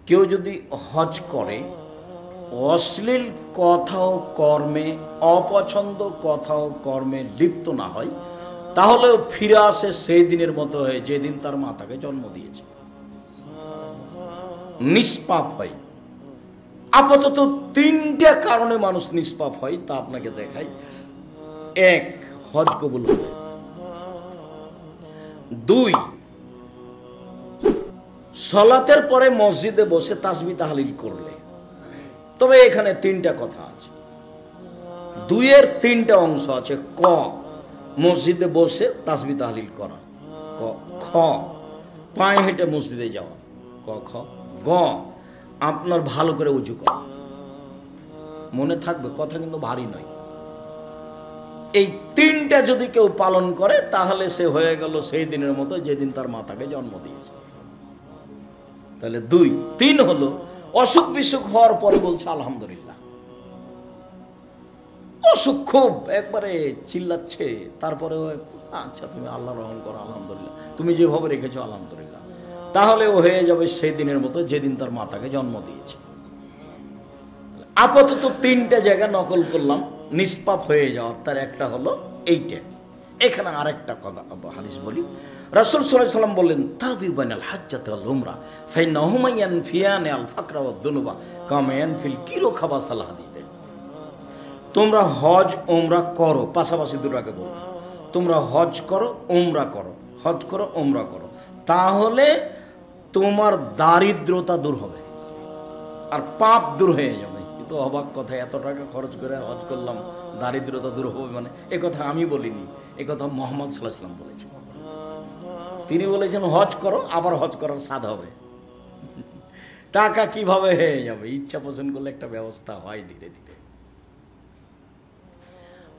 কেউ যদি হজ করে অশ্লীল কথা ও কর্মে, অপছন্দ কথা ও কর্মে লিপ্ত না হয়, তাহলেও ফিরে আসে সেই দিনের মতো হয়ে যেদিন তার মাতাকে জন্ম দিয়েছে, নিষ্পাপ হয়। আপাতত তিনটা কারণে মানুষ নিষ্পাপ হয়, তা আপনাকে দেখাই। এক, হজ কবুল হবে। দুই, সলাতের পরে মসজিদে বসে তাসবিহ তাহলিল করলে। তবে এখানে তিনটা কথা আছে, দুইয়ের তিনটা অংশ আছে। ক, মসজিদে বসে তাসবিহ তাহলিল করা। খ, পায়ে হেঁটে মসজিদে যাওয়া। ক খ। গ, আপনার ভালো করে উজু করা। মনে থাকবে, কথা কিন্তু ভারী নয়। এই তিনটা যদি কেউ পালন করে তাহলে সে হয়ে গেল সেই দিনের মতো যেদিন তার মাতাকে জন্ম দিয়েছে। তাহলে দুই। তিন হলো অসুখ বিসুখ হওয়ার পরে বলছে আলহামদুলিল্লাহ। অসুখ খুব একবারে চিল্লাচ্ছে, তারপরে আচ্ছা তুমি আল্লাহ রহম করো, আলহামদুলিল্লাহ, তুমি যেভাবে রেখেছো আলহামদুলিল্লাহ, তাহলে ও হয়ে যাবে সেই দিনের মতো যেদিন তার মাতাকে জন্ম দিয়েছে। আপাতত তিনটা জায়গা নকল করলাম নিষ্পাপ হয়ে যাওয়ার। তার একটা হলো এইটা। এখানে আরেকটা কথা হাদিস বলি। রাসূল সাল্লাল্লাহু আলাইহি ওয়াসাল্লাম বললেন, তাবিবানাল হাজ্জাত ওয়াল উমরা ফাইন্নাহুমা ইয়ানফিয়ান আল ফাকরা ওয়াদ দুনুবা কামা ইয়ানফিল কিরু খাবাসাল হাদিদ। তোমরা হজ ওমরা করো, পাশাপাশি দুটাকে বলো, তোমরা হজ করো ওমরা করো, হজ করো ওমরা করো, তাহলে তোমার দারিদ্রতা দূর হবে আর পাপ দূর হয়ে যাবে। কিন্তু অবাক কথা, এত টাকা খরচ করে হজ করলাম, দারিদ্রতা দূর হবে মানে? এ কথা আমি বলিনি, এ কথা মুহাম্মদ সাল্লাল্লাহু আলাইহি ওয়াসাল্লাম বলেছেন। তিনি বলেছেন হজ করো, আবার হজ করার স্বাদ হবে। টাকা কিভাবে হয়ে যাবে? ইচ্ছা পোষণ করলে একটা ব্যবস্থা হয় ধীরে ধীরে।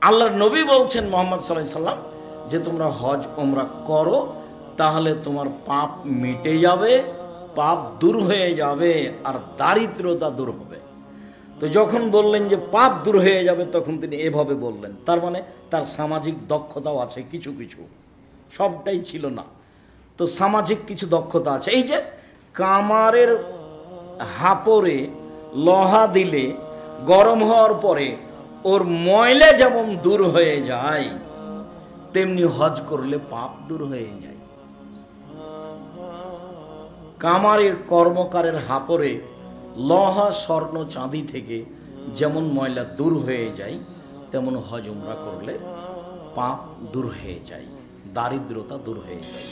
আল্লাহর নবী বলছেন মুহাম্মদ সাল্লাল্লাহু আলাইহি ওয়াসাল্লাম যে তোমরা হজ ওমরা করো, তাহলে তোমার পাপ মিটে যাবে, পাপ দূর হয়ে যাবে আর দারিদ্রতা দূর হবে। তো যখন বললেন যে পাপ দূর হয়ে যাবে, তখন তিনি এভাবে বললেন, তার মানে তার সামাজিক দক্ষতাও আছে কিছু কিছু, সবটাই ছিল না। তো সামাজিক কিছু দক্ষতা আছে। এই যে কামারের হাপড়ে লোহা দিলে গরম হওয়ার পরে ওর ময়লা যেমন দূর হয়ে যায়, তেমনি হজ করলে পাপ দূর হয়ে যায়। কামারের কর্মকারের হাপড়ে লোহা স্বর্ণ চাঁদি থেকে যেমন ময়লা দূর হয়ে যায়, তেমন হজ উমরা করলে পাপ দূর হয়ে যায়, দারিদ্রতা দূর হয়ে যায়।